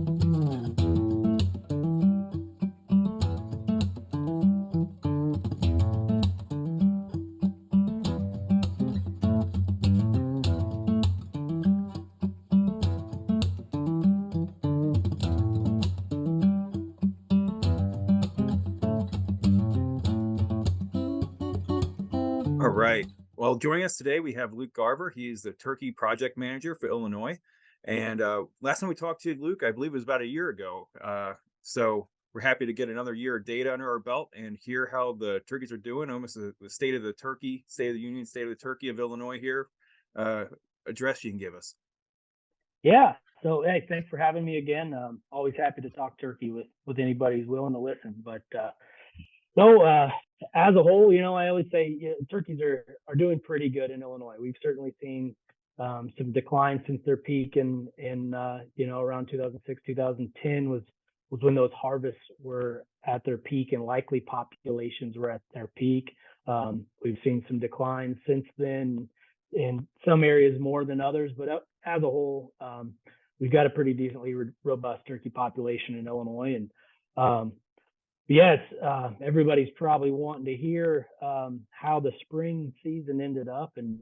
All right. Well, joining us today, we have Luke Garver. He is the turkey project manager for Illinois. And last time we talked to Luke, I believe it was about a year ago. So we're happy to get another year of data under our belt and hear how the turkeys are doing. Almost the state of the turkey, state of the union, state of the turkey of Illinois here. Uh, Address you can give us. Yeah. So, hey, thanks for having me again. Always happy to talk turkey with anybody who's willing to listen. But so, as a whole, I always say turkeys are doing pretty good in Illinois. We've certainly seen some decline since their peak in around 2006, 2010 was when those harvests were at their peak and likely populations were at their peak. We've seen some decline since then in some areas more than others, but as a whole, we've got a pretty decently robust turkey population in Illinois. And yes, everybody's probably wanting to hear how the spring season ended up. And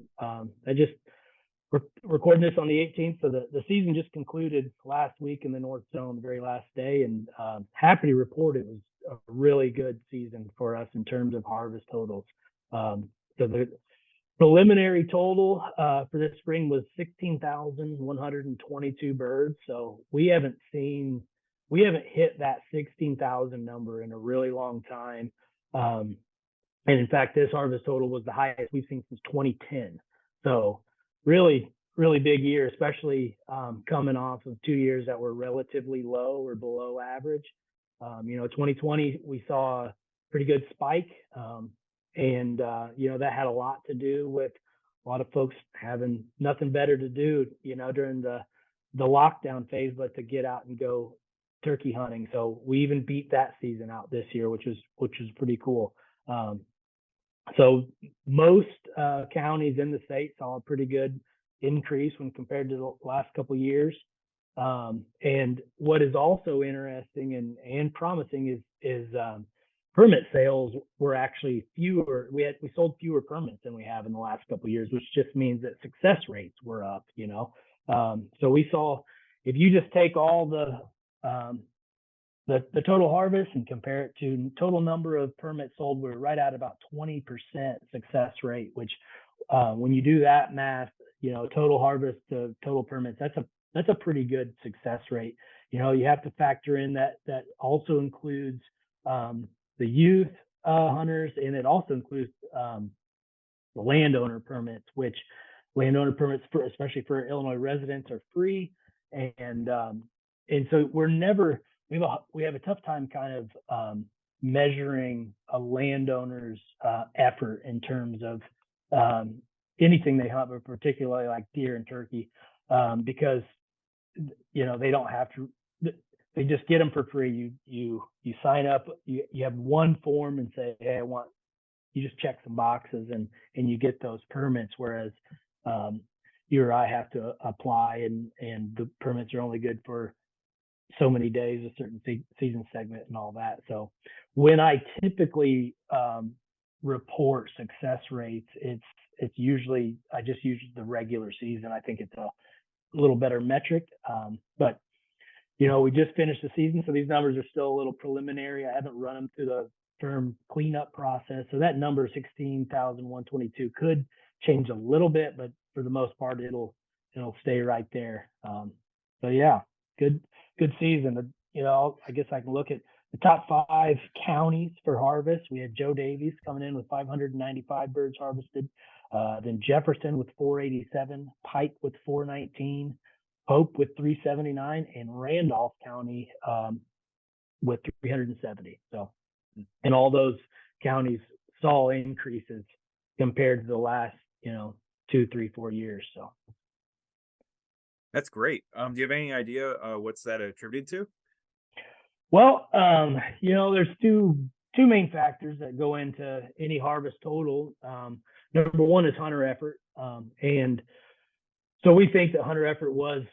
we're recording this on the 18th, so the season just concluded last week in the North Zone, the very last day. And happy to report it was a really good season for us in terms of harvest totals. So the preliminary total for this spring was 16,122 birds. So we haven't hit that 16,000 number in a really long time. And in fact, this harvest total was the highest we've seen since 2010. So really, really big year, especially coming off of 2 years that were relatively low or below average. 2020, we saw a pretty good spike. And that had a lot to do with a lot of folks having nothing better to do, during the lockdown phase, but to get out and go turkey hunting. So we even beat that season out this year, which was pretty cool. So most counties in the state saw a pretty good increase when compared to the last couple of years. And what is also interesting and promising is permit sales were actually fewer. We sold fewer permits than we have in the last couple of years, which just means that success rates were up. So we saw, if you just take all the total harvest and compare it to total number of permits sold, we're right at about 20% success rate, which when you do that math, total harvest to total permits, that's a pretty good success rate. You have to factor in that also includes the youth hunters, and it also includes the landowner permits, which landowner permits, especially for Illinois residents, are free. And so we have a tough time kind of measuring a landowner's effort in terms of anything they hunt, but particularly like deer and turkey, because they don't have to. They just get them for free. You sign up. You have one form and say, hey, you just check some boxes and you get those permits. Whereas you or I have to apply, and the permits are only good for so many days, a certain season segment and all that. So when I typically report success rates, it's usually, I just use the regular season. I think it's a little better metric. But we just finished the season, so these numbers are still a little preliminary. I haven't run them through the firm cleanup process. So that number 16,122 could change a little bit, but for the most part, it'll stay right there. So yeah, good season. I guess I can look at the top 5 counties for harvest. We had Joe Davies coming in with 595 birds harvested. Then Jefferson with 487, Pike with 419, Poult with 379, and Randolph County with 370. So, and all those counties saw increases compared to the last, 2, 3, 4 years. So That's great. Do you have any idea what's that attributed to? Well, there's two main factors that go into any harvest total. Number one is hunter effort, and so we think that hunter effort was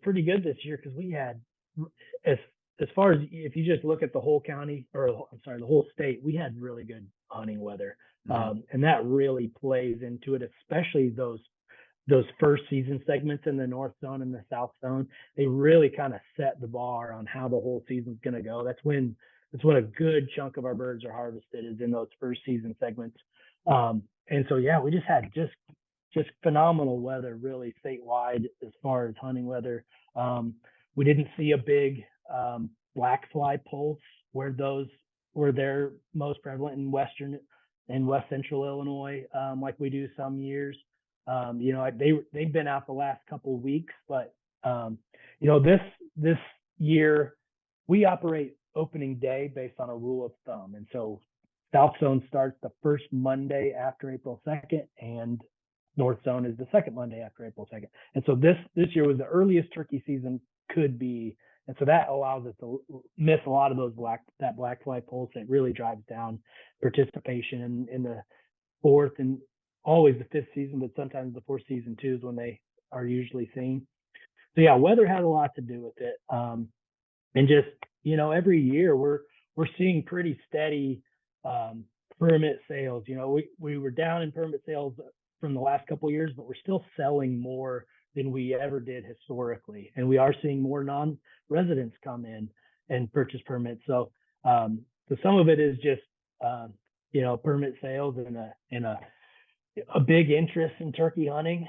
pretty good this year because we had as as far as if you just look at the whole county, or I'm sorry, the whole state, we had really good hunting weather, Mhm. and that really plays into it, especially those first season segments in the North Zone and the South Zone. They really kind of set the bar on how the whole season's going to go. That's when a good chunk of our birds are harvested, is in those first season segments. And so yeah, we just had just phenomenal weather really statewide as far as hunting weather. Um, we didn't see a big black fly pulse where those were they're most prevalent in western and west central Illinois, like we do some years. They've been out the last couple of weeks, but this year we operate opening day based on a rule of thumb, and so South Zone starts the first Monday after April 2nd, and North Zone is the second Monday after April 2nd. And so this year was the earliest turkey season could be. And so that allows us to miss a lot of that black fly pulse that really drives down participation in the fourth and always the fifth season, but sometimes the fourth season too is when they are usually seen. So yeah, weather had a lot to do with it. And just every year we're seeing pretty steady um, permit sales. We were down in permit sales from the last couple of years, but we're still selling more than we ever did historically, and we are seeing more non-residents come in and purchase permits. So some of it is just permit sales and a big interest in turkey hunting.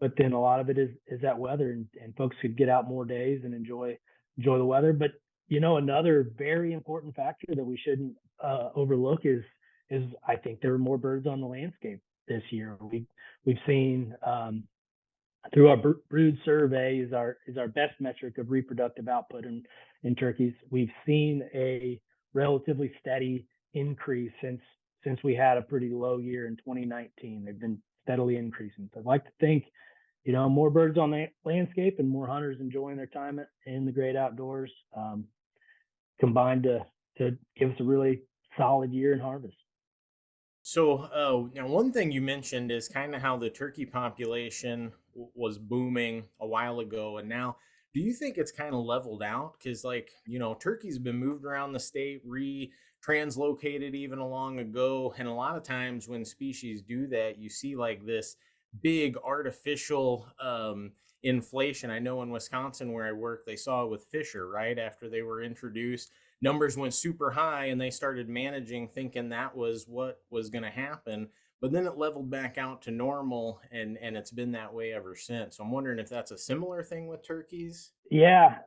But then a lot of it is that weather, and folks could get out more days and enjoy the weather. But another very important factor that we shouldn't overlook is I think there are more birds on the landscape this year. We've seen through our brood survey is our best metric of reproductive output in turkeys. We've seen a relatively steady increase since we had a pretty low year in 2019. They've been steadily increasing. So I'd like to think, more birds on the landscape and more hunters enjoying their time in the great outdoors, combined to give us a really solid year in harvest. So, now one thing you mentioned is kind of how the turkey population was booming a while ago, and now, do you think it's kind of leveled out? Because, like, turkeys been moved around the state, translocated even long ago, and a lot of times when species do that, you see like this big artificial inflation. I know in Wisconsin where I work, they saw it with Fisher right after they were introduced, numbers went super high and they started managing thinking that was what was going to happen, but then it leveled back out to normal, and it's been that way ever since. So I'm wondering if that's a similar thing with turkeys. Yeah,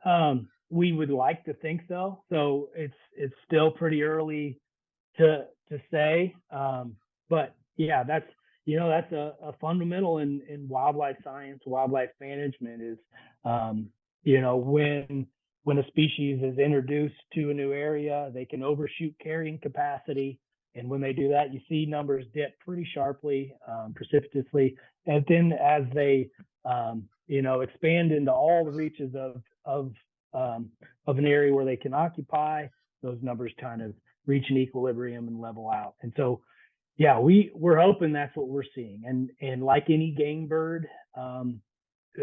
we would like to think so. So it's still pretty early to say, but yeah, that's a fundamental in wildlife science, wildlife management is, when a species is introduced to a new area, they can overshoot carrying capacity, and when they do that, you see numbers dip pretty sharply, precipitously, and then as they expand into all the reaches of an area where they can occupy, those numbers kind of reach an equilibrium and level out. And so, yeah, we're hoping that's what we're seeing. And like any game bird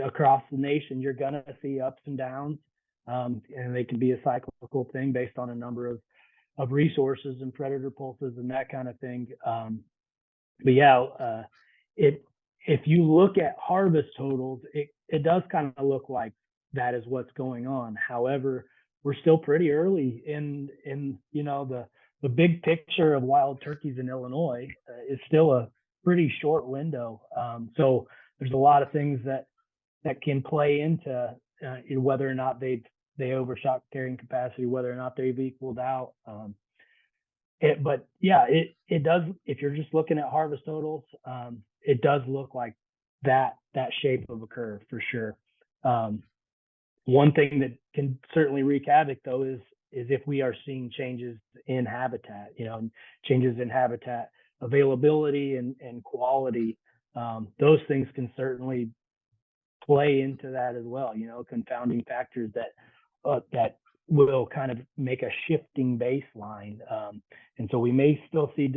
across the nation, you're gonna see ups and downs, and they can be a cyclical thing based on a number of resources and predator pulses and that kind of thing. But yeah, it if you look at harvest totals, it does kind of look like that is what's going on. However, we're still pretty early in the big picture of wild turkeys in Illinois is still a pretty short window. So there's a lot of things that can play into whether or not they overshot carrying capacity, whether or not they've equaled out. But yeah, it does. If you're just looking at harvest totals, it does look like that shape of a curve for sure. One thing that can certainly wreak havoc though is if we are seeing changes in habitat, changes in habitat availability and quality. Those things can certainly play into that as well. Confounding factors that will kind of make a shifting baseline. And so we may still see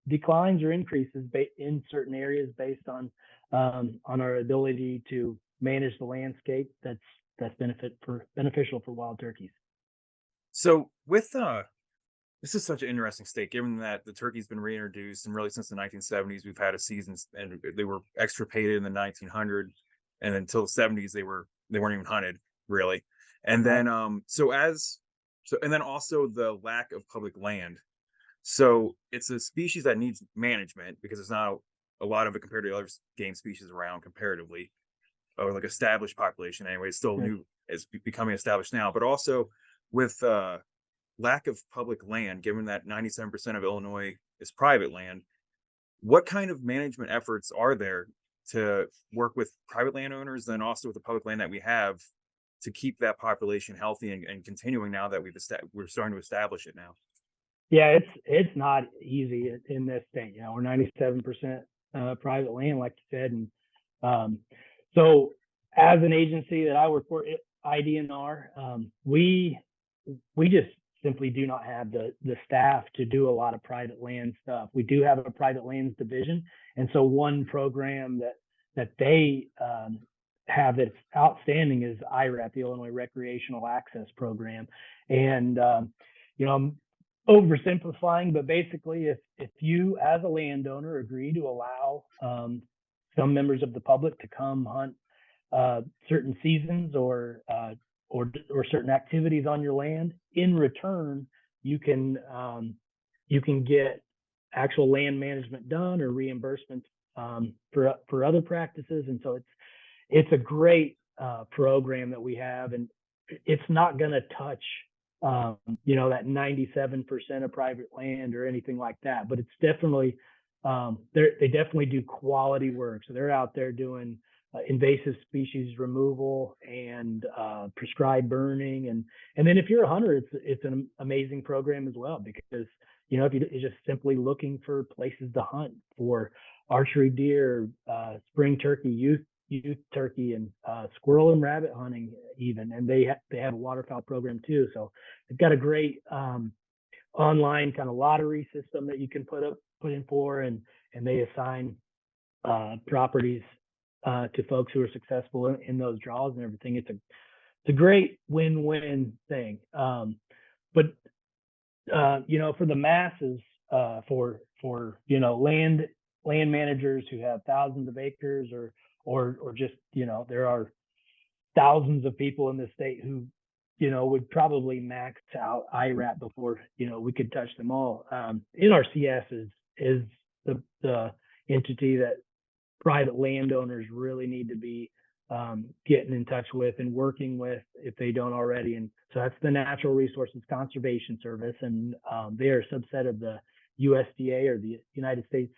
declines or increases in certain areas based on our ability to manage the landscape that's that's beneficial for wild turkeys. So with this is such an interesting state, given that the turkey's been reintroduced, and really since the 1970s, we've had a season, and they were extirpated in the 1900s, and until the 70s, they weren't even hunted really. And Right. then and then also the lack of public land. So it's a species that needs management because there's not a lot of it compared to other game species around comparatively, or like established population anyway. It's still Sure. new, it's becoming established now, but also with lack of public land, given that 97% of Illinois is private land, what kind of management efforts are there to work with private landowners, then also with the public land that we have, to keep that population healthy and continuing now that we're starting to establish it now? Yeah, it's not easy in this state. We're 97% private land, like you said, and um, so as an agency that I work for, IDNR, we just simply do not have the staff to do a lot of private land stuff. We do have a private lands division, and so one program that they have that's outstanding is IRAP, the Illinois Recreational Access Program, and I'm oversimplifying, but basically, if you as a landowner agree to allow some members of the public to come hunt certain seasons or certain activities on your land, in return, you can you can get actual land management done or reimbursements for other practices, and so it's a great program that we have, and it's not going to touch that 97% of private land or anything like that, but it's definitely they definitely do quality work. So they're out there doing invasive species removal and prescribed burning, and then if you're a hunter, it's an amazing program as well, because if you're just simply looking for places to hunt for archery deer, spring turkey, youth turkey, and squirrel and rabbit hunting even, and they have a waterfowl program too. So they've got a great online kind of lottery system that you can put in for, and they assign properties to folks who are successful in those draws and everything. It's a great win-win thing. But for the masses, for land managers who have thousands of acres, or just there are thousands of people in the state who would probably max out IRAP before we could touch them all. NRCS is the entity that private landowners really need to be getting in touch with and working with if they don't already. And so that's the Natural Resources Conservation Service, and they are a subset of the USDA, or the United States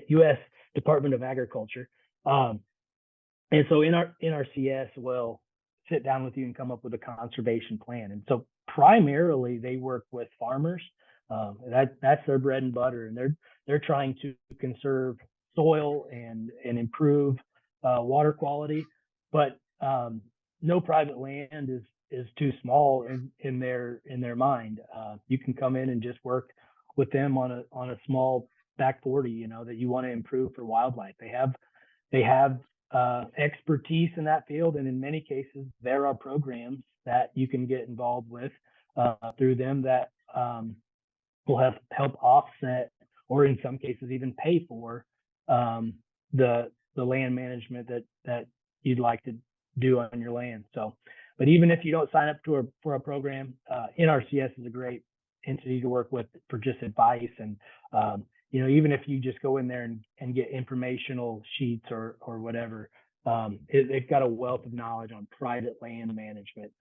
U.S. Department of Agriculture. And so NRCS will sit down with you and come up with a conservation plan. And so primarily they work with farmers. That's their bread and butter, and they're trying to conserve soil and improve water quality. But no private land is too small in their mind. You can come in and just work with them on a small back 40, that you want to improve for wildlife. They have expertise in that field, and in many cases, there are programs that you can get involved with through them that will help offset, or in some cases even pay for the land management that you'd like to do on your land. So, but even if you don't sign up for a program, NRCS is a great entity to work with for just advice, and even if you just go in there and get informational sheets or whatever, they've got a wealth of knowledge on private land management.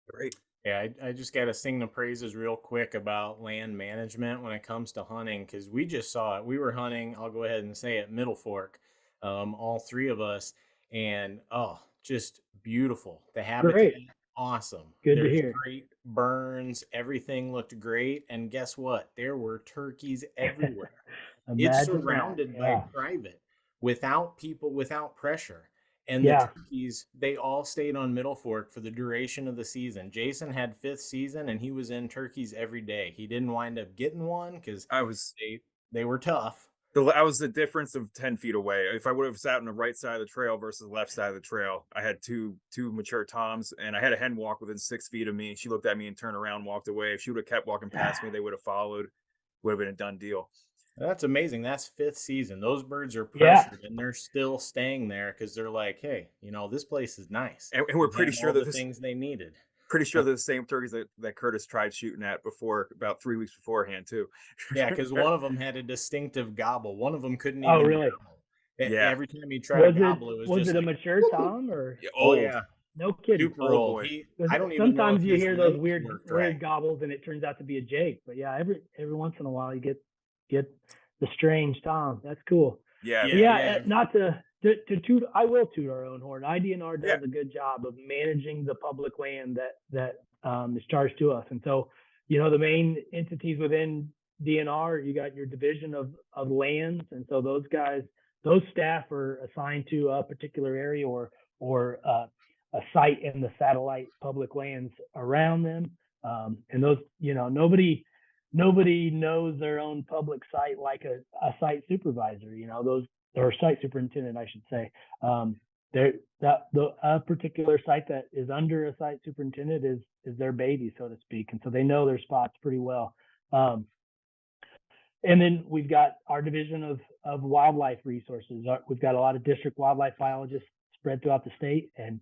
Great. Yeah, I just got to sing the praises real quick about land management when it comes to hunting, because we just saw it. We were hunting, I'll go ahead and say it, Middle Fork, all three of us, and just beautiful. The habitat, Great. awesome. Good to There's hear. great burns, everything looked great, and guess what? There were turkeys everywhere. It's Imagine that. surrounded by Yeah. private, without people, without pressure. And the Yeah. turkeys, they all stayed on Middle Fork for the duration of the season. Jason had fifth season, and he was in turkeys every day. He didn't wind up getting one because I was they were tough. I was the difference of 10 feet away. If I would have sat on the right side of the trail versus the left side of the trail, I had two mature toms, and I had a hen walk within 6 feet of me. She looked at me and turned around, walked away. If she would have kept walking past me, they would have followed. Would have been a done deal. That's amazing. That's fifth season. Those birds are Yeah. pressured and they're still staying there because they're like, hey, this place is nice. And we're We have all the things they needed. pretty sure they're the same turkeys that Curtis tried shooting at before, about 3 weeks beforehand too. Yeah, because one of them had a distinctive gobble. One of them couldn't Oh, even really? gobble. Yeah. Every time he tried to gobble, it was Was just it a like, mature tom or Yeah, oh old, yeah, no kidding? super old old. boy. I 'Cause don't even know if sometimes you his hear those notes weird worked weird right. gobbles and it turns out to be a jake. But yeah, every once in a while you get the strange tom. That's cool. Yeah, But Yeah, yeah, yeah, not to toot. I will toot our own horn. IDNR yeah. does a good job of managing the public land that is charged to us. And so, the main entities within DNR, you got your division of lands, and so those staff are assigned to a particular area or a site in the satellite public lands around them. And those, nobody knows their own public site like a site supervisor. Those or site superintendent, I should say. There that the a particular site that is under a site superintendent is their baby, so to speak, and so they know their spots pretty well. Um, and then we've got our division of wildlife resources. We've got a lot of district wildlife biologists spread throughout the state, and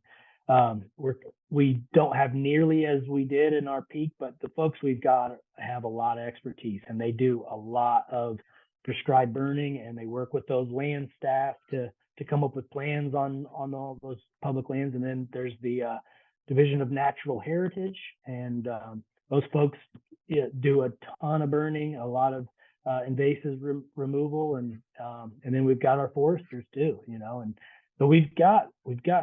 we don't have nearly as we did in our peak, but the folks we've got have a lot of expertise, and they do a lot of prescribed burning, and they work with those land staff to come up with plans on all those public lands. And then there's the division of natural heritage, and those folks do a ton of burning, a lot of invasive removal, and then we've got our foresters too, and so we've got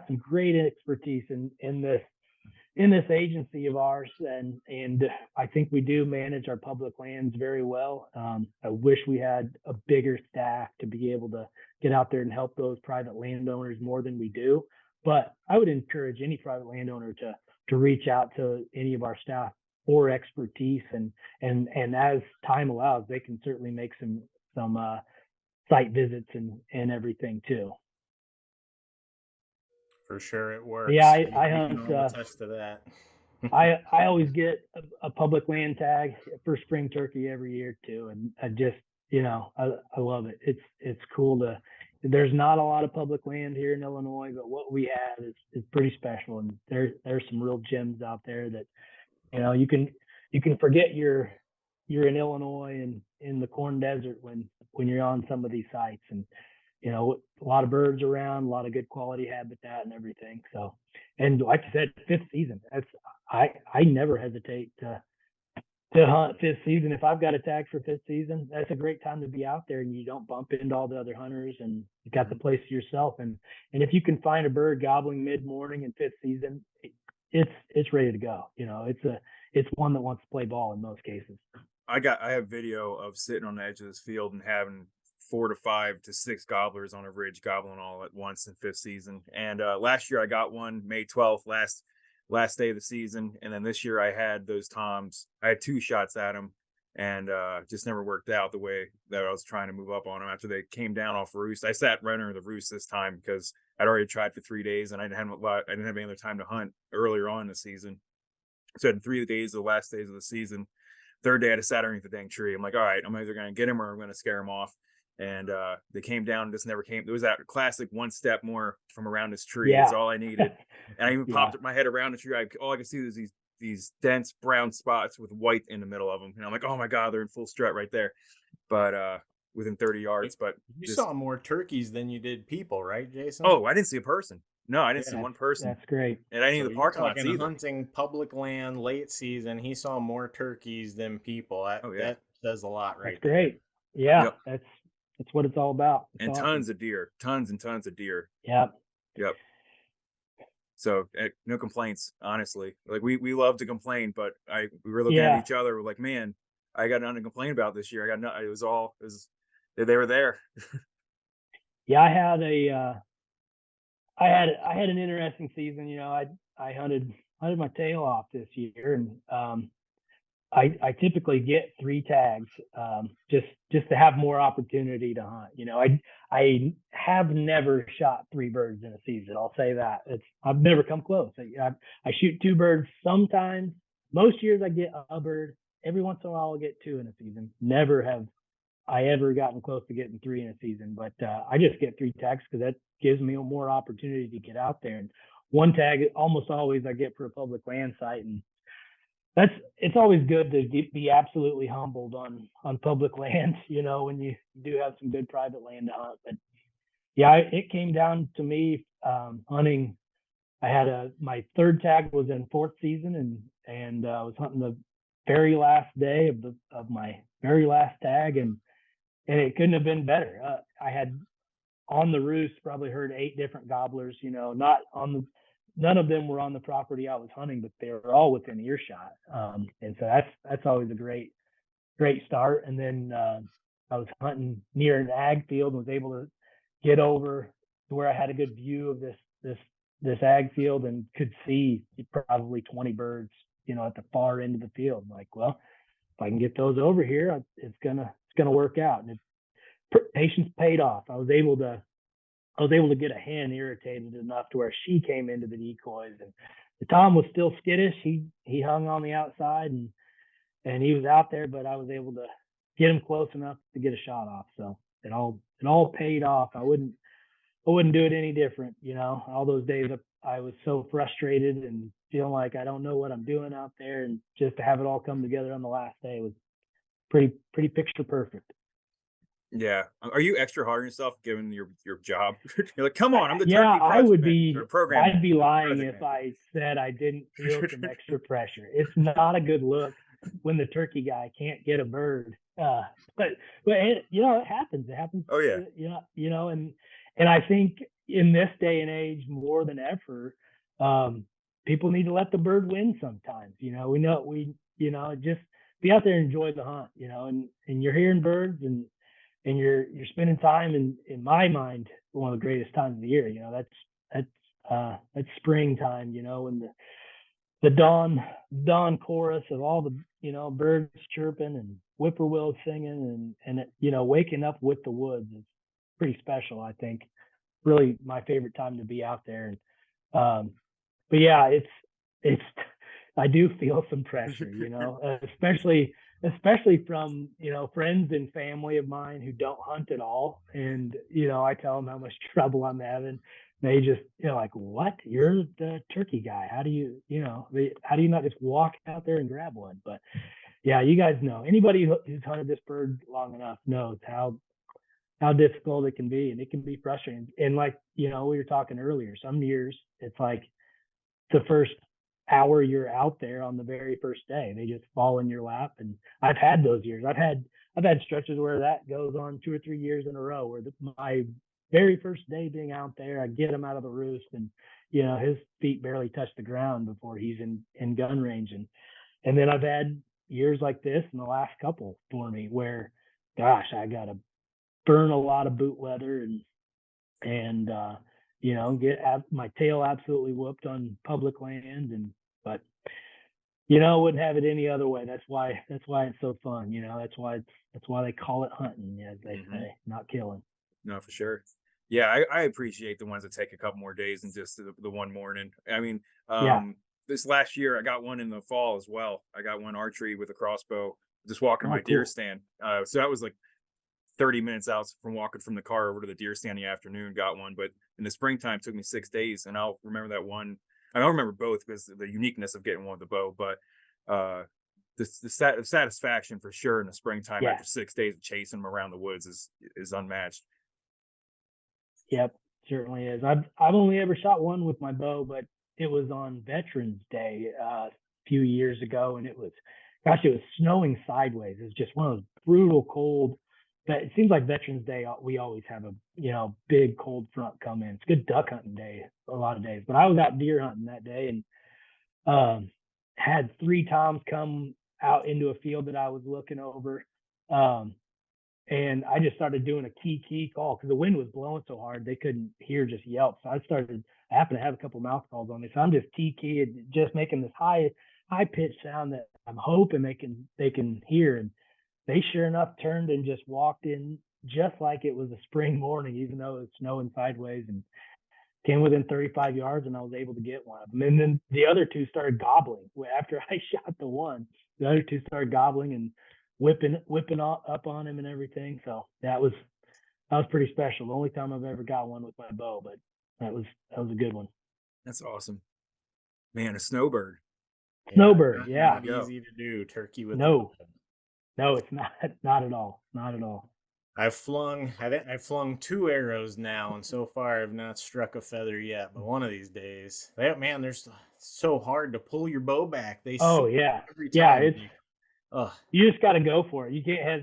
some great expertise in this agency of ours, and I think we do manage our public lands very well. I wish we had a bigger staff to be able to get out there and help those private landowners more than we do. But I would encourage any private landowner to reach out to any of our staff for expertise, and as time allows, they can certainly make some site visits and everything too. for sure it Yeah, works. I We can hunt. all attest to that. I always get a public land tag for spring turkey every year too, and I just I love it. It's cool to. There's not a lot of public land here in Illinois, but what we have is pretty special, and there's some real gems out there that you can forget you're in Illinois and in the corn desert when you're on some of these sites, and a lot of birds around, a lot of good quality habitat and everything. So, and like I said, fifth season. I never hesitate to hunt fifth season. If I've got a tag for fifth season, that's a great time to be out there, and you don't bump into all the other hunters, and you got the place to yourself. And if you can find a bird gobbling mid morning in fifth season, it's ready to go. It's one that wants to play ball in most cases. I have video of sitting on the edge of this field and having 4 to 5 to 6 gobblers on a ridge gobbling all at once in fifth season. And last year I got one May 12th, last day of the season, and then this year I had those toms. I had 2 shots at them, and just never worked out the way that I was trying to move up on them after they came down off roost. I sat right under the roost this time because I'd already tried for 3 days, and I didn't have any other time to hunt earlier on in the season. So I had 3 days, the last days of the season. Third day I had sat underneath the dang tree. I'm like, all right, I'm either gonna get him or I'm gonna scare him off. And they came down and just never came. There was that classic one step more from around this tree. It's Yeah. all I needed. And I even Yeah. popped my head around the tree. All I could see was these dense brown spots with white in the middle of them. And I'm like, oh my God, they're in full strut right there. But within 30 You yards. But you just, saw more turkeys than you did people, right, Jason? oh, I didn't see a person. No, I didn't see Yeah. one person That's great. at any of So the you're parking lots talking either. hunting public land late season. He saw more turkeys than people. That Oh, yeah. that says a lot That's right there. great. Yeah, Yep. that's what it's all about. It's And awesome. tons of deer, tons and tons of deer. Yeah. Yep. So no complaints, honestly. Like we love to complain, but we were looking at Yeah. each other. We're like, man, I got nothing to complain about this year. I got no. It was they were there. Yeah, I had an interesting season. I hunted my tail off this year, and I typically get 3 tags, just to have more opportunity to hunt. I have never shot 3 birds in a season. I'll say that. I've never come close. I shoot 2 birds sometimes. Most years I get a bird. Every once in a while I'll get 2 in a season. Never have I ever gotten close to getting 3 in a season. But I just get 3 tags because that gives me more opportunity to get out there. And 1 tag almost always I get for a public land site, and it's always good to be absolutely humbled on public land, when you do have some good private land to hunt. But yeah, it came down to me hunting. I had my 3rd tag was in 4th season, and I was hunting the very last day of my very last tag, and it couldn't have been better. I had on the roost probably heard 8 different gobblers. Not on the None of them were on the property I was hunting, but they were all within earshot. And so that's always a great start. And then I was hunting near an ag field and was able to get over to where I had a good view of this ag field and could see probably 20 birds, at the far end of the field. I'm like, well, if I can get those over here, it's gonna work out. And patience paid off. I was able to get a hen irritated enough to where she came into the decoys, and the Tom was still skittish. He hung on the outside, and he was out there, but I was able to get him close enough to get a shot off. So it all paid off. I wouldn't do it any different. All those days I was so frustrated and feeling like I don't know what I'm doing out there, and just to have it all come together on the last day was pretty picture perfect. Yeah. Are you extra hard on yourself given your job? You're like, come on, I'm the Yeah, turkey project manager or program I'd be lying project if manager. I said I didn't feel some extra pressure. It's not a good look when the turkey guy can't get a bird. But it happens. It happens. Oh yeah. And I think in this day and age more than ever, people need to let the bird win sometimes. Just be out there and enjoy the hunt. And you're hearing birds, and you're spending time in my mind one of the greatest times of the year. That's springtime, when the dawn chorus of all the birds chirping and whippoorwills singing, and waking up with the woods is pretty special. I think really my favorite time to be out there. And but yeah, it's I do feel some pressure, especially from friends and family of mine who don't hunt at all. And I tell them how much trouble I'm having. They just like, what? You're the turkey guy. How do how do you not just walk out there and grab one? But yeah, you guys know, anybody who's hunted this bird long enough knows how difficult it can be, and it can be frustrating. And like we were talking earlier, some years it's like the first hour you're out there on the very first day, they just fall in your lap. And I've had those years. I've had stretches where that goes on 2 or 3 years in a row, where my very first day being out there, I get him out of the roost, and his feet barely touch the ground before he's in gun range. And then I've had years like this in the last couple for me where, gosh, I gotta burn a lot of boot leather and get my tail absolutely whooped on public land. But wouldn't have it any other way. That's why it's so fun. That's why they call it hunting, as they Hmm. say, not killing. No, for sure. Yeah, I appreciate the ones that take a couple more days than just the one morning. I mean, Yeah. this last year I got one in the fall as well. I got one archery with a crossbow, just walking to Oh, my deer cool. stand. So that was like 30 minutes out from walking from the car over to the deer stand in the afternoon, got one. But in the springtime, it took me 6 days. And I'll remember that one. I'll remember both because the uniqueness of getting one with the bow. But uh, the satisfaction for sure in the springtime Yeah. after 6 days of chasing them around the woods is unmatched. Yep. Certainly is. I've only ever shot one with my bow, but it was on Veterans Day a few years ago, and it was snowing sideways. It was just one of those brutal cold. But it seems like Veterans Day, we always have a big cold front come in. It's good duck hunting day a lot of days, but I was out deer hunting that day, and had 3 toms come out into a field that I was looking over. Um, and I just started doing a key call because the wind was blowing so hard they couldn't hear just yelps. So I happened to have a couple mouth calls on me. So I'm just keying, just making this high high pitched sound that I'm hoping they can hear. And they sure enough turned and just walked in just like it was a spring morning, even though it's snowing sideways, and came within 35 yards, and I was able to get one of them. And then the other two started gobbling. After I shot the one, the other two started gobbling and whipping up on him and everything. So that was pretty special. The only time I've ever got one with my bow, but that was a good one. That's awesome. Man, a snowbird. Yeah, Snowbird, not yeah. not Go. easy to do, turkey with the bow. No, no, it's not. Not at all. Not at all. I've flung 2 arrows now, and so far I've not struck a feather yet. But one of these days, man, they're so hard to pull your bow back. They Oh sink yeah, every yeah. time. It's Like, ugh, you just got to go for it. You can't have,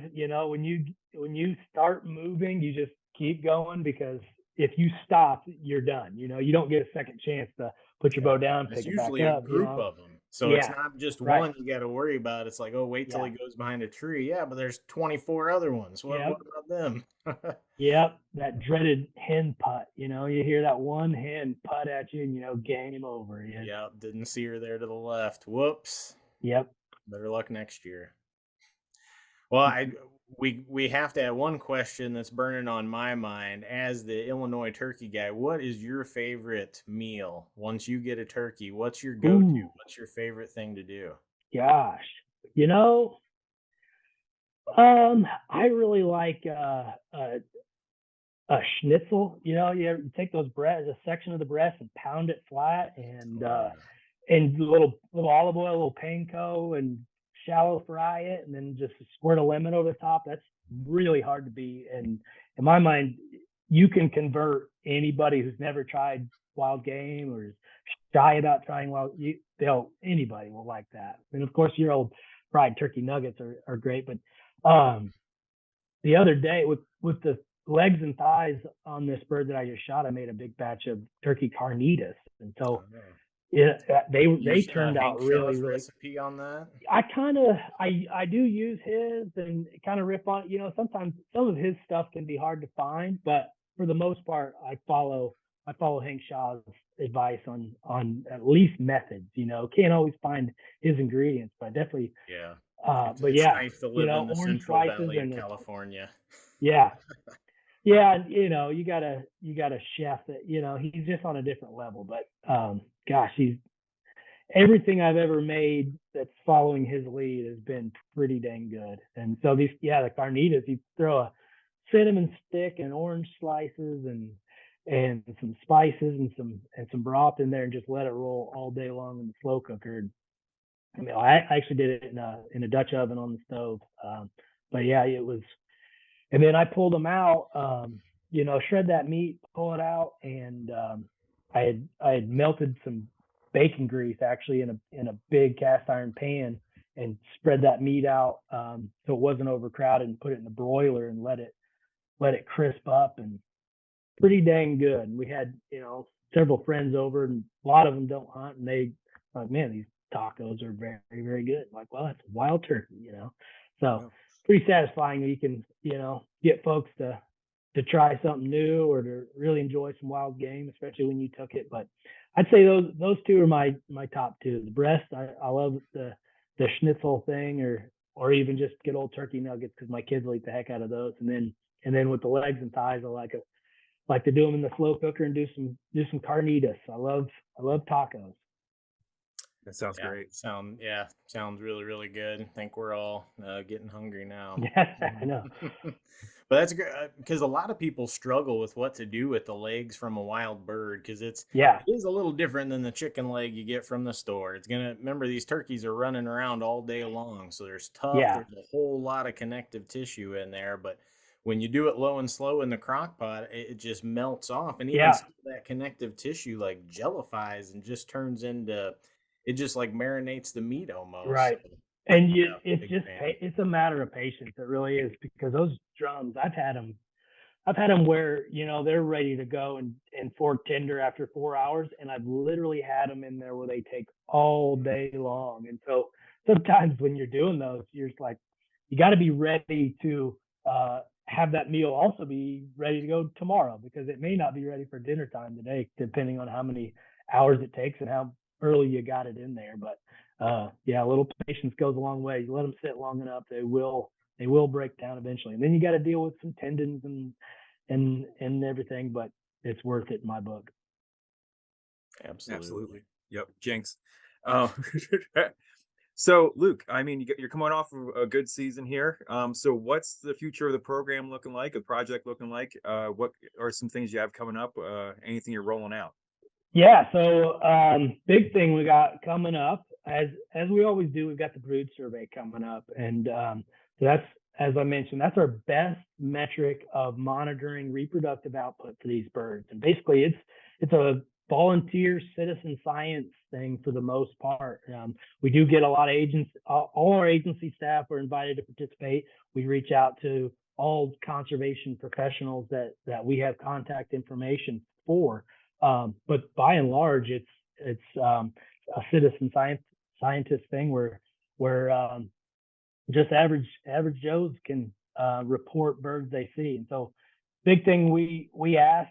when you start moving, you just keep going, because if you stop, you're done. You don't get a second chance to put your yeah. bow down, It's pick it back usually a group up. of them, so it's Yeah, not just right. one you got to worry about. It's like, oh, wait till Yeah. he goes behind a tree. Yeah, but there's 24 other ones. What Yep. about them? Yep. That dreaded hen putt. You hear that one hen putt at you, and game over. Yeah, didn't see her there to the left. Whoops. Yep. Better luck next year. Well, we have to have one question that's burning on my mind as the Illinois turkey guy. What is your favorite meal? Once you get a turkey, what's your go-to? Ooh, What's your favorite thing to do? gosh. You know, I really like a schnitzel. You take those breast, a section of the breast, and pound it flat, and Oh yeah. and little olive oil, a little panko, and shallow fry it, and then just a squirt of lemon over the top. That's really hard to beat. And in my mind, you can convert anybody who's never tried wild game or is shy about trying anybody will like that. And of course, your old fried turkey nuggets are great. But the other day with the legs and thighs on this bird that I just shot, I made a big batch of turkey carnitas, and so Oh. they Use turned out Hank really, Shaw's really. recipe on that. I do use his and kind of rip on it. Sometimes some of his stuff can be hard to find, but for the most part, I follow Hank Shaw's advice on at least methods. Can't always find his ingredients, but definitely. Yeah. But It's yeah, nice to live in the orange Central slices Valley of and California. yeah, yeah, and you got a chef that he's just on a different level. But gosh, he's everything I've ever made that's following his lead has been pretty dang good. And so the carnitas, you throw a cinnamon stick and orange slices and some spices and some broth in there, and just let it roll all day long in the slow cooker. I actually did it in a Dutch oven on the stove. But yeah, it was. And then I pulled them out, shred that meat, pull it out, and I had melted some bacon grease actually in a big cast iron pan, and spread that meat out, so it wasn't overcrowded, and put it in the broiler and let it crisp up, and pretty dang good. And we had several friends over, and a lot of them don't hunt, and they like, man, these tacos are very, very good. I'm like, well, that's wild turkey. So Wow. pretty satisfying when you can get folks to try something new or to really enjoy some wild game, especially when you took it. But I'd say those two are my top two. The breast, I love the schnitzel thing, or even just good old turkey nuggets, because my kids will eat the heck out of those. And then with the legs and thighs, I like to do them in the slow cooker and do some carnitas. I love tacos. That sounds Yeah, great. sounds really really good. I think we're all getting hungry now. Yeah, I know. But that's great because a lot of people struggle with what to do with the legs from a wild bird because Yeah, it is a little different than the chicken leg you get from the store. It's gonna remember these turkeys are running around all day long, so yeah, there's a whole lot of connective tissue in there, but when you do it low and slow in the crock pot, it just melts off, and even yeah. some of that connective tissue like jellifies and just turns into it just like marinates the meat almost. So, Right. And yeah, it's big just fan. it's a matter of patience. It really is, because those drums, I've had them where they're ready to go and fork tender after 4 hours, and I've literally had them in there where they take all day long. And so sometimes when you're doing those, you're just like, you got to be ready to have that meal also be ready to go tomorrow, because it may not be ready for dinner time today, depending on how many hours it takes and how early you got it in there. But yeah, a little patience goes a long way. You let them sit long enough, they will break down eventually. And then you got to deal with some tendons and everything, but it's worth it in my book. Absolutely. Absolutely. Yep. Jinx. Uh, so, Luke, I mean, you're coming off of a good season here. So, what's the future of the program looking like? A project looking like? What are some things you have coming up? Anything you're rolling out? Yeah, so big thing we got coming up, as we always do, we've got the brood survey coming up, and so that's, as I mentioned, that's our best metric of monitoring reproductive output for these birds. And basically, it's a volunteer citizen science thing for the most part. We do get a lot of agents, all our agency staff are invited to participate. We reach out to all conservation professionals that we have contact information for. But by and large, it's a citizen scientist thing where just average Joes can report birds they see. And so, big thing we ask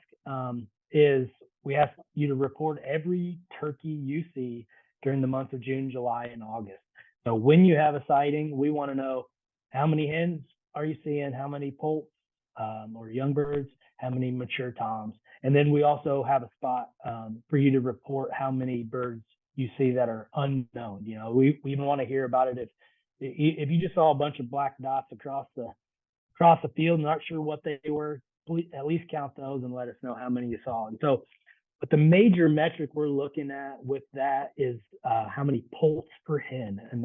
is we ask you to report every turkey you see during the month of June, July, and August. So when you have a sighting, we want to know how many hens are you seeing, how many poults or young birds, how many mature toms, and then we also have a spot for you to report how many birds you see that are unknown. You know, we even want to hear about it if you just saw a bunch of black dots across the field, not sure what they were, please at least count those and let us know how many you saw. And so, but the major metric we're looking at with that is how many poults per hen, and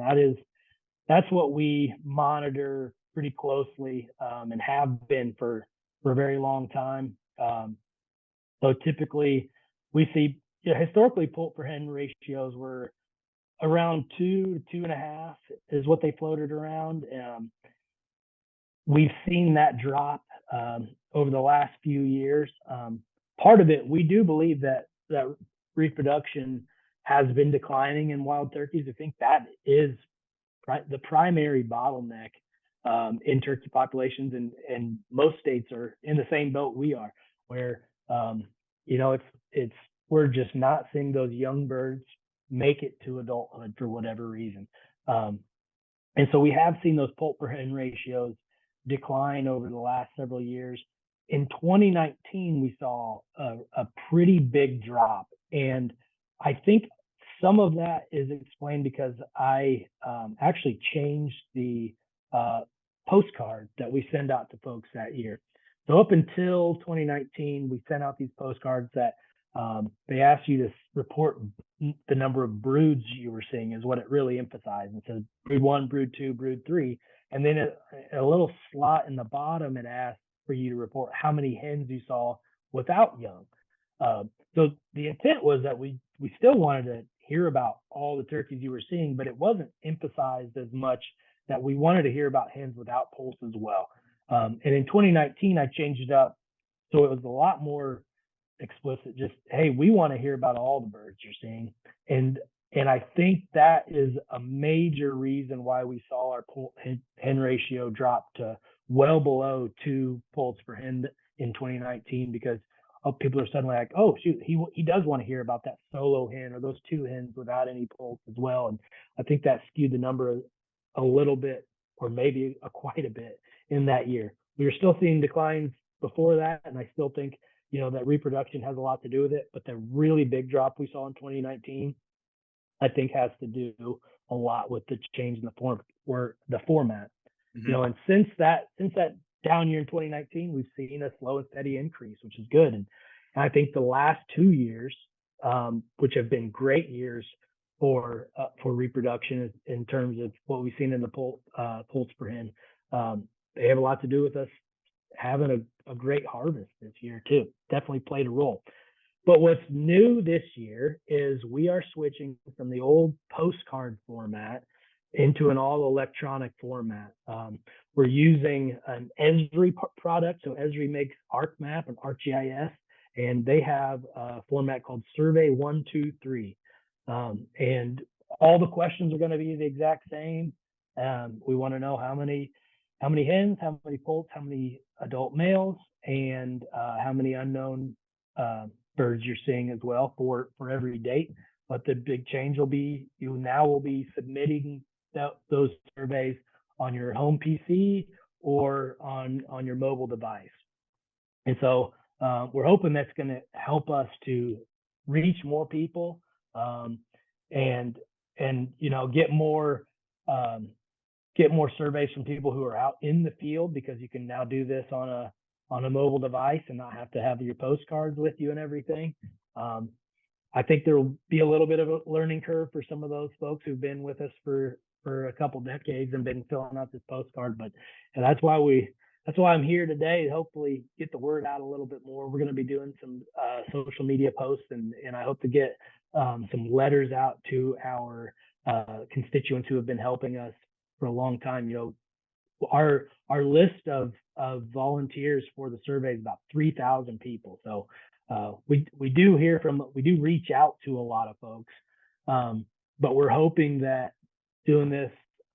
that's what we monitor pretty closely and have been for a very long time. So typically, we see, historically, poult per hen ratios were around 2 to 2.5 is what they floated around. We've seen that drop over the last few years. Part of it, we do believe that reproduction has been declining in wild turkeys. I think that is the primary bottleneck in turkey populations, and most states are in the same boat we are, where it's we're just not seeing those young birds make it to adulthood for whatever reason. And so we have seen those poult per hen ratios decline over the last several years. In 2019, we saw a pretty big drop. And I think some of that is explained because I actually changed the postcard that we send out to folks that year. So up until 2019, we sent out these postcards that they asked you to report the number of broods you were seeing, is what it really emphasized. It said brood 1, brood 2, brood 3. And then a little slot in the bottom, it asked for you to report how many hens you saw without young. So the intent was that we still wanted to hear about all the turkeys you were seeing, but it wasn't emphasized as much that we wanted to hear about hens without poults as well. And in 2019, I changed it up so it was a lot more explicit. Just, hey, we want to hear about all the birds you're seeing, and I think that is a major reason why we saw our poult hen ratio drop to well below 2 poults per hen in 2019, because people are suddenly like, oh shoot, he does want to hear about that solo hen or those 2 hens without any poults as well. And I think that skewed the number a little bit, or maybe quite a bit in that year. We were still seeing declines before that, and I still think that reproduction has a lot to do with it. But the really big drop we saw in 2019, I think, has to do a lot with the change in the format. Mm-hmm. And since that down year in 2019, we've seen a slow and steady increase, which is good. And I think the last 2 years, which have been great years for reproduction in terms of what we've seen in the poults per hen, they have a lot to do with us having a great harvest this year too. Definitely played a role. But what's new this year is we are switching from the old postcard format into an all electronic format. We're using an Esri product. So Esri makes ArcMap and ArcGIS, and they have a format called Survey 123. And all the questions are going to be the exact same. We want to know how many hens, how many poults, how many adult males, and how many unknown birds you're seeing as well for every date. but the big change will be you now will be submitting those surveys on your home PC or on your mobile device. And so we're hoping that's going to help us to reach more people, um, and um, get more surveys from people who are out in the field, because you can now do this on a mobile device and not have to have your postcards with you and everything. Um, I think there will be a little bit of a learning curve for some of those folks who've been with us for a couple decades and been filling out this postcard. But and that's why I'm here today, to hopefully get the word out a little bit more. We're going to be doing some social media posts, and I hope to get some letters out to our constituents who have been helping us for a long time. Our list of volunteers for the survey is about 3,000 people. So we do reach out to a lot of folks, but we're hoping that doing this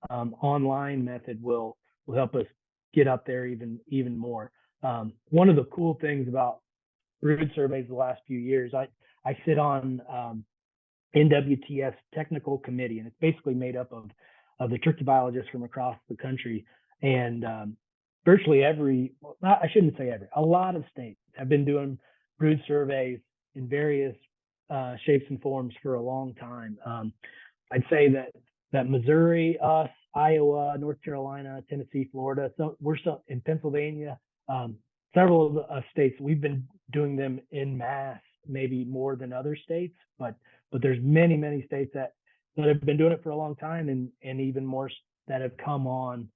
online method will help us get up there even more. One of the cool things about brood surveys the last few years, I sit on NWTS technical committee, and it's basically made up of the turkey biologists from across the country. And virtually I shouldn't say every, a lot of states have been doing brood surveys in various shapes and forms for a long time. I'd say that Missouri, us, Iowa, North Carolina, Tennessee, Florida, so we're in Pennsylvania, several of the states, we've been doing them in mass, maybe more than other states, but there's many states that have been doing it for a long time, and even more that have come on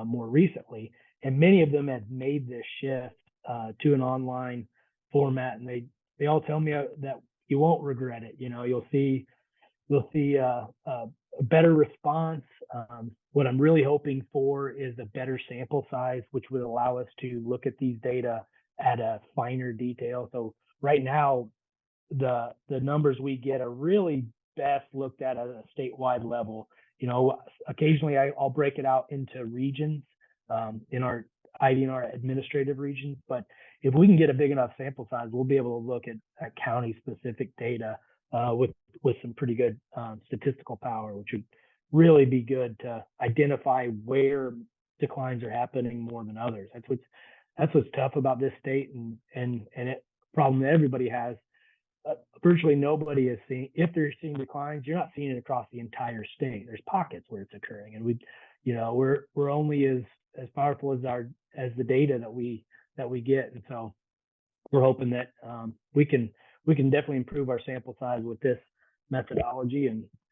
more recently, and many of them have made this shift to an online format, and they all tell me that you won't regret it. You'll see a better response. What I'm really hoping for is a better sample size, which would allow us to look at these data at a finer detail. So right now, the numbers we get are really best looked at a statewide level. Occasionally I'll break it out into regions in our IDNR administrative regions, but if we can get a big enough sample size, we'll be able to look at county specific data with some pretty good statistical power, which would really be good to identify where declines are happening more than others. That's what's tough about this state, and it problem that everybody has. Virtually nobody is seeing, if they're seeing declines, you're not seeing it across the entire state. There's pockets where it's occurring, and we're only as powerful as the data that we get. And so we're hoping that we can definitely improve our sample size with this methodology,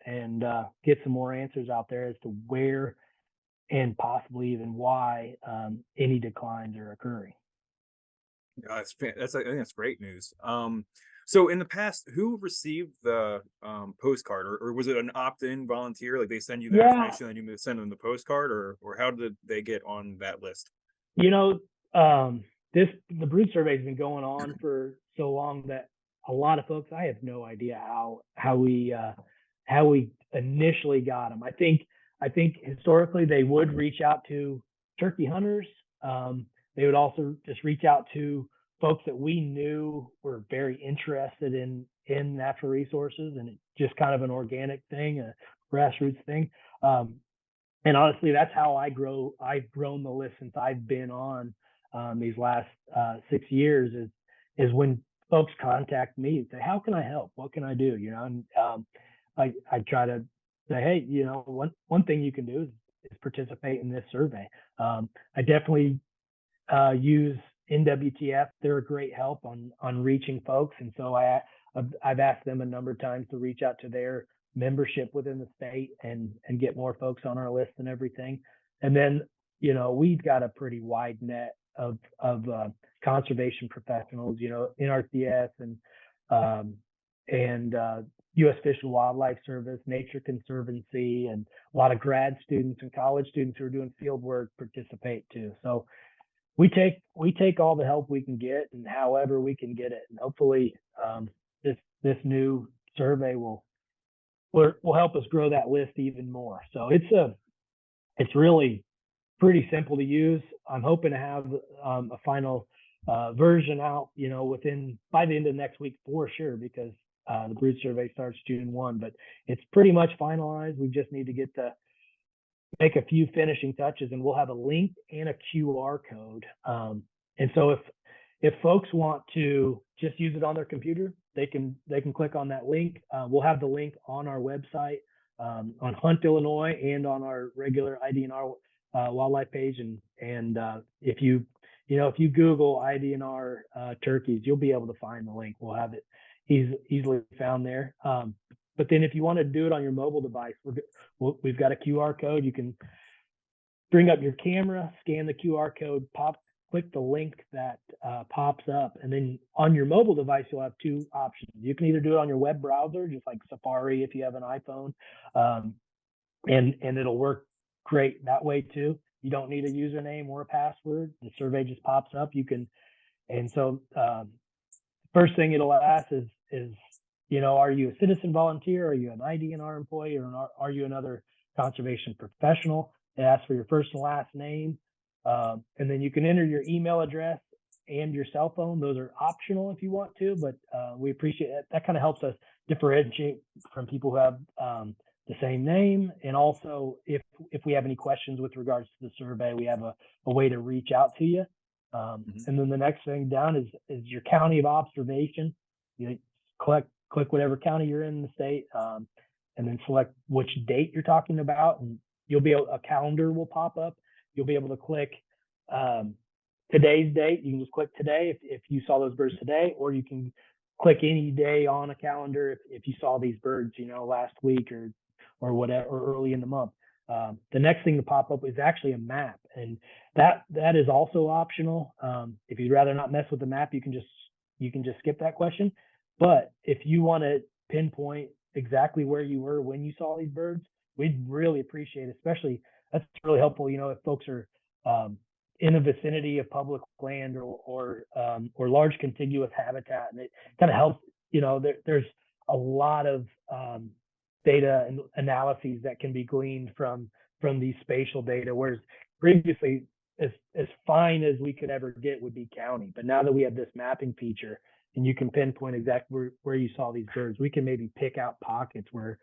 and get some more answers out there as to where and possibly even why any declines are occurring. I think that's great news. So in the past, who received the postcard, or was it an opt-in volunteer? Like they send you the Yeah, information and you send them the postcard, or how did they get on that list? you know, um, the brood survey has been going on for so long that a lot of folks, I have no idea how we initially got them. I think historically they would reach out to turkey hunters. They would also just reach out to folks that we knew were very interested in natural resources, and it's just kind of an organic thing, a grassroots thing. And honestly, that's how I've grown the list since I've been on these last 6 years, is when folks contact me and say, how can I help? What can I do? And I try to say, hey, one thing you can do is participate in this survey. I definitely use NWTF. They're a great help on reaching folks, and so I've asked them a number of times to reach out to their membership within the state and get more folks on our list and everything. And then we've got a pretty wide net of conservation professionals, NRCS and U.S. Fish and Wildlife Service, Nature Conservancy, and a lot of grad students and college students who are doing field work participate too. So we take all the help we can get, and however we can get it, and hopefully this new survey will help us grow that list even more. So it's really pretty simple to use. I'm hoping to have a final version out, by the end of next week for sure, because The brood survey starts June 1, but it's pretty much finalized. We just need to make a few finishing touches, and we'll have a link and a QR code. And so if folks want to just use it on their computer, they can click on that link. We'll have the link on our website, on Hunt, Illinois, and on our regular IDNR wildlife page. And if you Google IDNR turkeys, you'll be able to find the link. We'll have it easily found there. But then if you want to do it on your mobile device, we've got a QR code. You can bring up your camera, scan the QR code, click the link that pops up, and then on your mobile device, you'll have two options. You can either do it on your web browser, just like Safari if you have an iPhone, and it'll work great that way too. You don't need a username or a password. The survey just pops up. And so first thing it'll ask is are you a citizen volunteer? Are you an IDNR employee, or are you another conservation professional? It asks for your first and last name. And then you can enter your email address and your cell phone. Those are optional if you want to, but we appreciate it. That kind of helps us differentiate from people who have the same name. And also, if we have any questions with regards to the survey, we have a way to reach out to you. And then the next thing down is your county of observation. You click whatever county you're in the state, and then select which date you're talking about, and a calendar will pop up. You'll be able to click today's date. You can just click today if you saw those birds today, or you can click any day on a calendar if you saw these birds, last week or whatever, or early in the month. The next thing to pop up is actually a map, and that is also optional. If you'd rather not mess with the map, you can just skip that question. But if you want to pinpoint exactly where you were when you saw these birds, we'd really appreciate it. Especially, that's really helpful, if folks are in the vicinity of public land or large contiguous habitat, and it kind of helps. There's a lot of data and analyses that can be gleaned from these spatial data, whereas previously, as fine as we could ever get would be county. But now that we have this mapping feature, and you can pinpoint exactly where you saw these birds, we can maybe pick out pockets where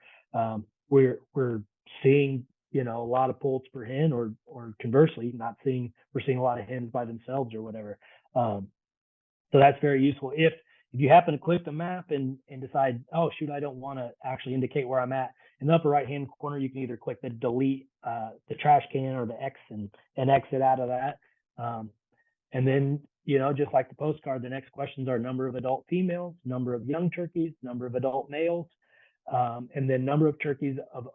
we're seeing a lot of poults per hen, or conversely we're seeing a lot of hens by themselves or whatever. So that's very useful. If you happen to click the map and decide, oh shoot, I don't want to actually indicate where I'm at, in the upper right hand corner you can either click the delete the trash can or the X and exit out of that. And then just like the postcard, the next questions are number of adult females, number of young turkeys, number of adult males, and then number of turkeys of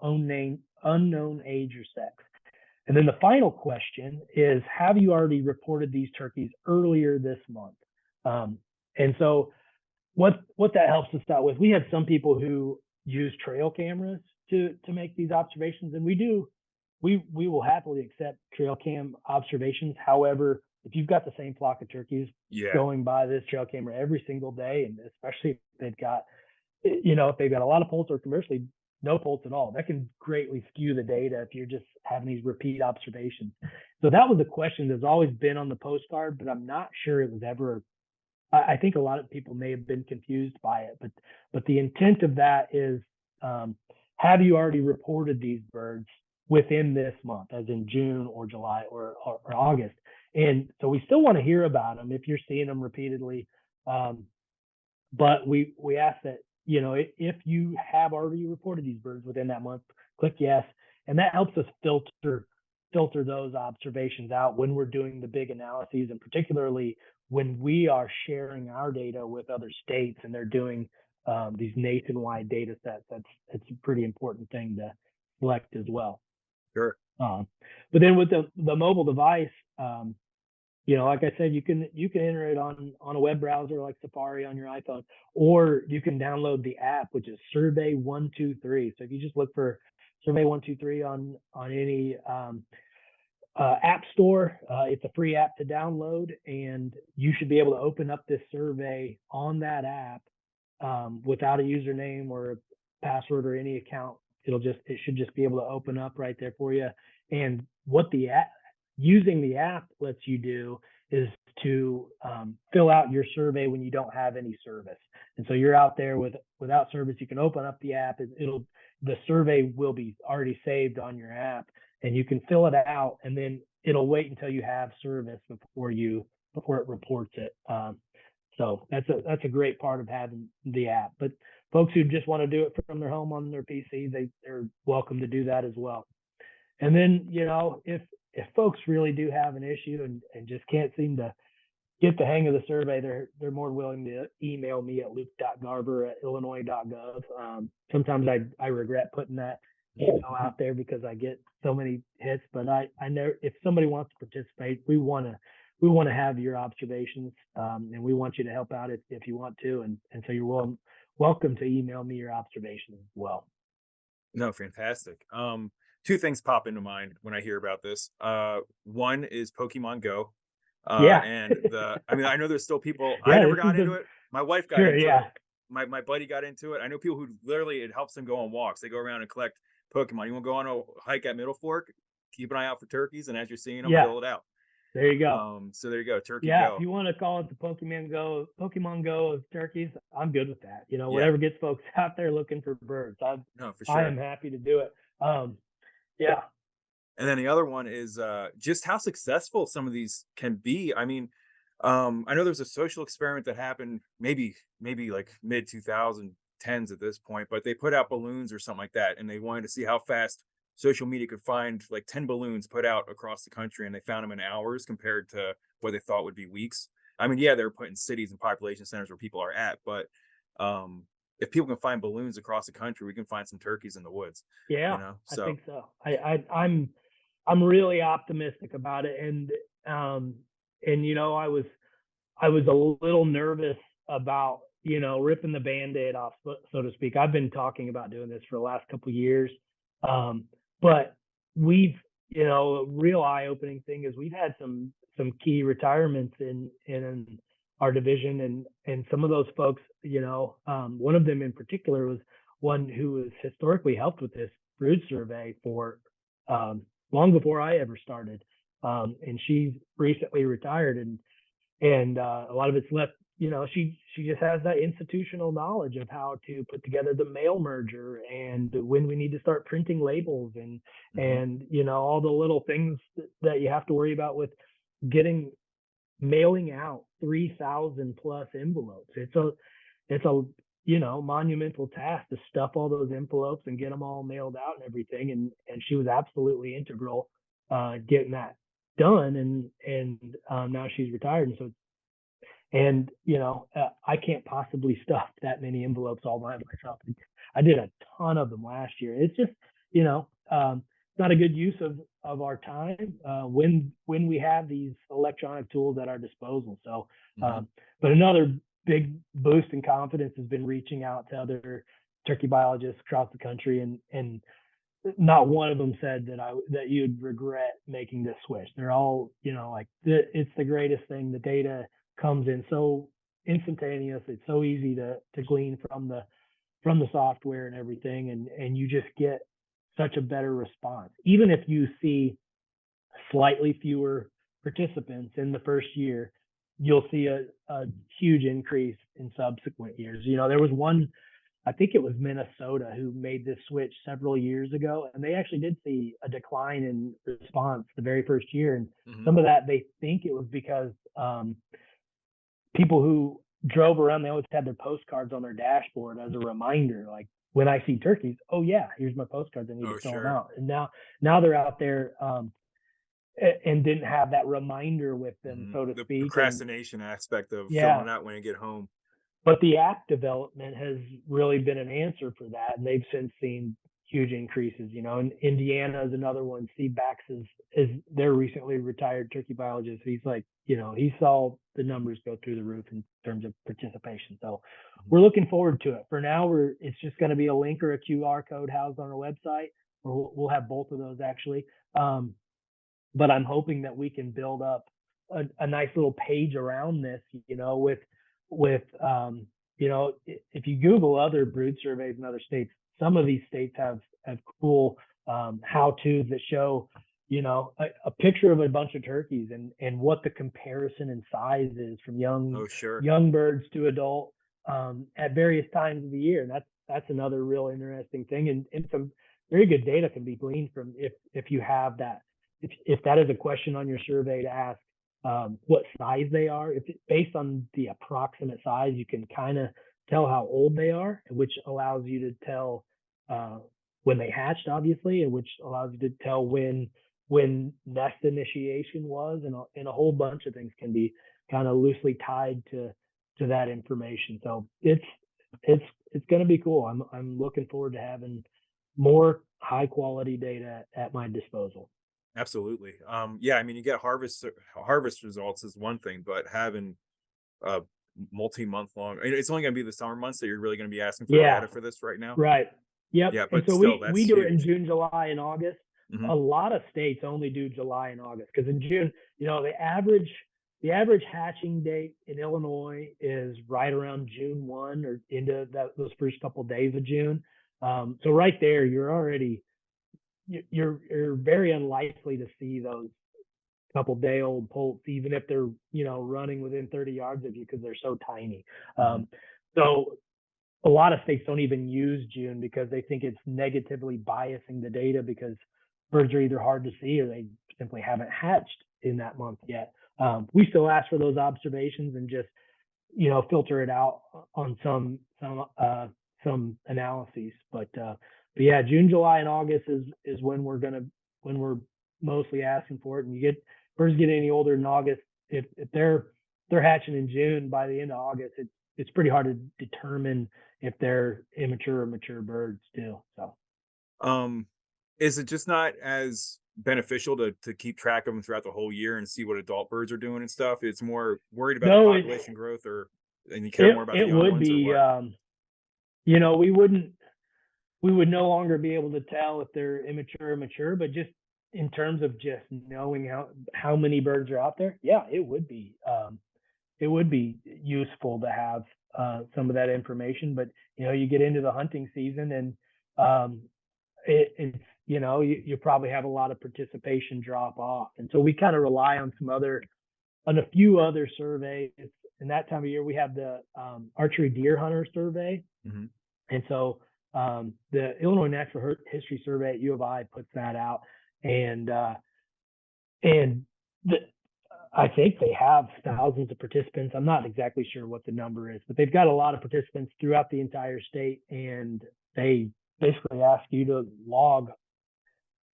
unknown age or sex. And then the final question is, have you already reported these turkeys earlier this month? And so what that helps us out with, we have some people who use trail cameras to make these observations, and we will happily accept trail cam observations. However, if you've got the same flock of turkeys going by this trail camera every single day, and especially if they've got a lot of poults, or conversely no poults at all, that can greatly skew the data if you're just having these repeat observations. So that was a question that's always been on the postcard, but I'm not sure it was ever. I think a lot of people may have been confused by it, but the intent of that is, have you already reported these birds within this month, as in June or July or August? And so we still want to hear about them if you're seeing them repeatedly. But we ask that, if you have already reported these birds within that month, click yes. And that helps us filter those observations out when we're doing the big analyses, and particularly when we are sharing our data with other states and they're doing these nationwide data sets. It's a pretty important thing to select as well. Sure. But then with the mobile device, like I said, you can enter it on a web browser like Safari on your iPhone, or you can download the app, which is Survey 123. So if you just look for Survey 123 on any app store, it's a free app to download, and you should be able to open up this survey on that app without a username or a password or any account. It should just be able to open up right there for you. And what using the app lets you do is to fill out your survey when you don't have any service. And so you're out there without service. You can open up the app. The survey will be already saved on your app, and you can fill it out, and then it'll wait until you have service before it reports it. So that's a great part of having the app. But folks who just want to do it from their home on their PC, they're welcome to do that as well. And then, if folks really do have an issue and just can't seem to get the hang of the survey, they're more willing to email me at luke.garver@illinois.gov. Sometimes I regret putting that email out there because I get so many hits, but I know if somebody wants to participate, we want to have your observations, and we want you to help out if you want to, and so you're welcome to email me your observations as well. No, fantastic. Two things pop into mind when I hear about this. One is Pokemon Go. Yeah. And I mean, I know there's still people. I Yeah, never this is got into it. My wife got sure, into it. yeah. My buddy got into it. I know people who literally it helps them go on walks. They go around and collect Pokemon. You want to go on a hike at Middle Fork? Keep an eye out for turkeys, and as you're seeing them, Yeah, fill it out. there you go. So there you go, Turkey Yeah, if Go. you want to call it the Pokemon Go of turkeys, I'm good with that. Yeah, Whatever gets folks out there looking for birds, no, for I sure. am happy to do it. Yeah, And then the other one is just how successful some of these can be. I mean, I know there's a social experiment that happened maybe like mid 2010s at this point, but they put out balloons or something like that, and they wanted to see how fast social media could find like 10 balloons put out across the country, and they found them in hours compared to what they thought would be weeks. I mean, yeah, they were put in cities and population centers where people are at, but if people can find balloons across the country, we can find some turkeys in the woods, yeah, I So think so. I'm really optimistic about it, and I was a little nervous about ripping the band-aid off, so to speak. I've been talking about doing this for the last couple of years, but we've a real eye-opening thing is we've had some key retirements in our division, and some of those folks, one of them in particular was one who has historically helped with this brood survey for long before I ever started, and she's recently retired, and a lot of it's left. She just has that institutional knowledge of how to put together the mail merger and when we need to start printing labels mhm. and all the little things that you have to worry about with getting mailing out 3,000 plus envelopes. It's a monumental task to stuff all those envelopes and get them all mailed out and everything. And she was absolutely integral getting that done. And now she's retired, and so I can't possibly stuff that many envelopes all by myself. I did a ton of them last year. It's just not a good use of our time when we have these electronic tools at our disposal. So, Mhm. but another big boost in confidence has been reaching out to other turkey biologists across the country, and not one of them said that you'd regret making this switch. They're all, like it's the greatest thing. The data comes in so instantaneous. It's so easy to glean from the software and everything, and you just get such a better response. Even if you see slightly fewer participants in the first year, you'll see a huge increase in subsequent years. There was one, I think it was Minnesota, who made this switch several years ago, and they actually did see a decline in response the very first year. And Mhm. some of that, they think it was because people who drove around, they always had their postcards on their dashboard as a reminder, like when I see turkeys, oh yeah, here's my postcards, I need to Oh, fill them sure. out. And now they're out there, and didn't have that reminder with them, Mhm. so to The speak. And procrastination aspect of filling yeah, it out when you get home. but the app development has really been an answer for that, and they've since seen huge increases. And Indiana is another one. Steve Bax is their recently retired turkey biologist. He's like, he saw the numbers go through the roof in terms of participation. So Mhm. we're looking forward to it. For now, it's just going to be a link or a QR code housed on our website, or we'll have both of those actually. But I'm hoping that we can build up a nice little page around this, with if you Google other brood surveys in other states, some of these states have cool how tos that show, a picture of a bunch of turkeys and what the comparison in size is from young Oh, sure. young birds to adult. at various times of the year. And that's another real interesting thing. And some very good data can be gleaned from if you have that. If that is a question on your survey to ask what size they are, if it's based on the approximate size, you can kind of tell how old they are, which allows you to tell when they hatched, obviously, and which allows you to tell when nest initiation was, and a whole bunch of things can be kind of loosely tied to that information. So it's going to be cool. I'm looking forward to having more high quality data at my disposal. Absolutely. Yeah, I mean, you get harvest results is one thing, but having a multi-month long, it's only going to be the summer months that you're really going to be asking for Yeah, data for this right now. right. Yep. Yeah, And but so still, we that's do it in huge. June, July, and August. Hmm. A lot of states only do July and August because in June, the average hatching date in Illinois is right around June 1 or into those first couple of days of June. So right there, you're very unlikely to see those couple day old poults, even if they're running within 30 yards of you because they're so tiny. Hmm. So a lot of states don't even use June because they think it's negatively biasing the data because birds are either hard to see or they simply haven't hatched in that month yet. We still ask for those observations and just filter it out on some analyses. But yeah, June, July, and August is when we're mostly asking for it. And birds get any older in August. If they're hatching in June, by the end of August, it's pretty hard to determine if they're immature or mature birds too. So Um, is it just not as beneficial to keep track of them throughout the whole year and see what adult birds are doing and stuff? It's more worried about the no, population growth, and you care more about the it young would ones, or be. what? We would no longer be able to tell if they're immature or mature, but just in terms of just knowing how many birds are out there, yeah, it would be useful to have some of that information. But you get into the hunting season, and it's you probably have a lot of participation drop off, and so we kind of rely on a few other surveys. And that time of year, we have the archery deer hunter survey, Hmm. and so the Illinois Natural History Survey at U of I puts that out, and and the, I think they have thousands of participants. I'm not exactly sure what the number is, but they've got a lot of participants throughout the entire state, and they basically ask you to log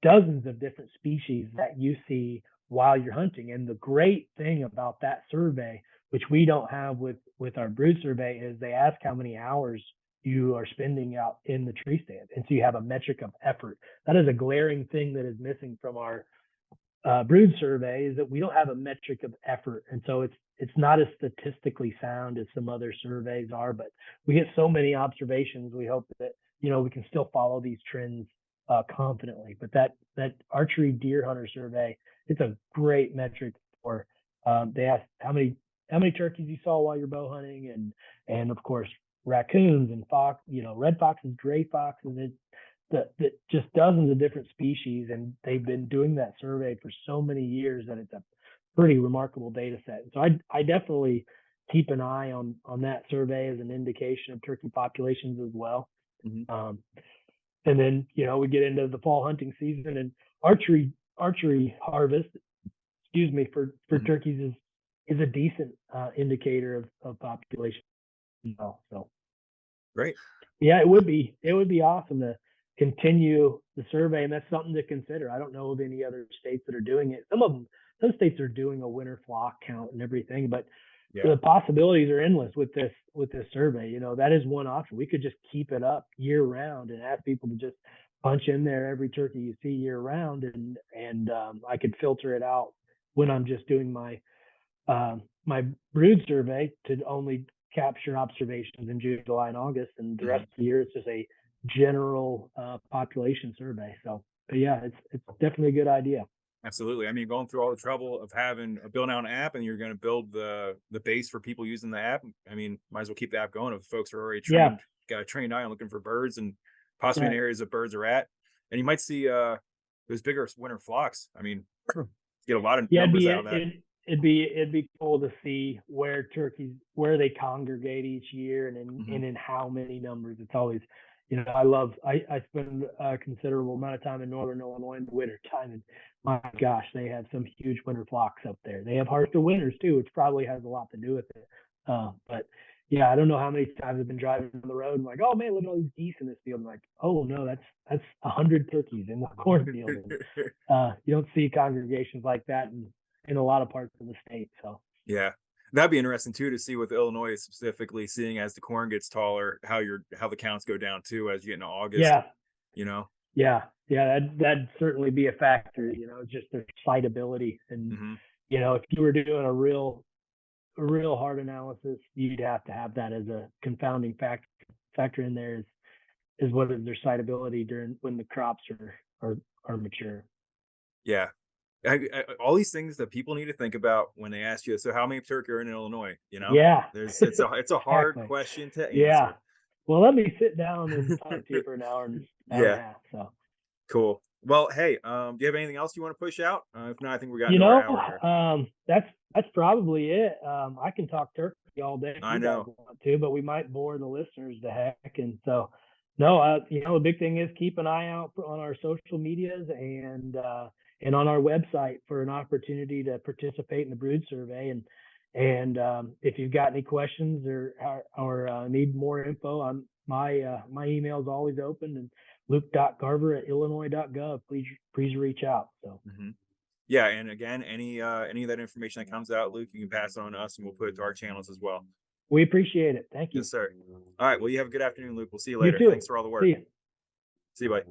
dozens of different species that you see while you're hunting. And the great thing about that survey, which we don't have with our brood survey, is they ask how many hours you are spending out in the tree stand, and so you have a metric of effort. That is a glaring thing that is missing from our brood survey, is that we don't have a metric of effort, and so it's not as statistically sound as some other surveys are. But we get so many observations, we hope that we can still follow these trends confidently. But that archery deer hunter survey, it's a great metric for. They ask how many turkeys you saw while you're bow hunting, and of course raccoons and fox, red foxes, gray foxes. Just dozens of different species, and they've been doing that survey for so many years that it's a pretty remarkable data set. So I definitely keep an eye on that survey as an indication of turkey populations as well. Hmm. And then we get into the fall hunting season, and archery harvest, excuse me, for Hmm. turkeys is a decent indicator of population. So Great. yeah, it would be awesome to continue the survey, and that's something to consider. I don't know of any other states that are doing it. Some states are doing a winter flock count and everything, but Yeah. the possibilities are endless with this survey. That is one option. We could just keep it up year round and ask people to just punch in there every turkey you see year round, and I could filter it out when I'm just doing my brood survey to only capture observations in June, July, and August, and the rest Hmm. of the year it's just a general population survey. So, but yeah, it's definitely a good idea. Absolutely. I mean, going through all the trouble of having building out an app, and you're going to build the base for people using the app. I mean, might as well keep the app going if folks are already Yeah, trained, got a trained eye on looking for birds and possibly in right. areas that birds are at. And you might see those bigger winter flocks. I mean, get a lot of Yeah, numbers out of that. it'd be cool to see where they congregate each year and Hmm. in how many numbers. It's always, I spend a considerable amount of time in northern Illinois in the winter time, and my gosh, they have some huge winter flocks up there. They have harsher winters too, which probably has a lot to do with it. But yeah, I don't know how many times I've been driving on the road and like, oh man, look at all these geese in this field. I'm like, oh no, that's 100 turkeys in the cornfield. And you don't see congregations like that in a lot of parts of the state. So Yeah. That'd be interesting too to see with Illinois specifically, seeing as the corn gets taller, how the counts go down too as you get into August, yeah, you know? yeah, that'd certainly be a factor. Just their citability, and Hmm. if you were doing a real hard analysis, you'd have to have that as a confounding factor in there. Is what is their citability during when the crops are mature. Yeah. All these things that people need to think about when they ask you, so how many turkey are in Illinois? Yeah, It's a hard exactly. question to Yeah. answer. Well, let me sit down and talk to you for an hour and a Yeah, half. So, cool. Well, hey, do you have anything else you want to push out? If not, I think we got you into our know, hour here. that's probably it. I can talk turkey all day if I you guys know. want to, but we might bore the listeners to heck. And so, no, the big thing is keep an eye out on our social medias and on our website for an opportunity to participate in the brood survey. And if you've got any questions or need more info, my email is always open, and luke.garver@illinois.gov. Please reach out. So. Hmm. Yeah, and again, any of that information that comes out, Luke, you can pass it on to us, and we'll put it to our channels as well. We appreciate it. Thank you. Yes, sir. All right. Well, you have a good afternoon, Luke. We'll see you You later. too. Thanks for all the See work. you. See you, bye.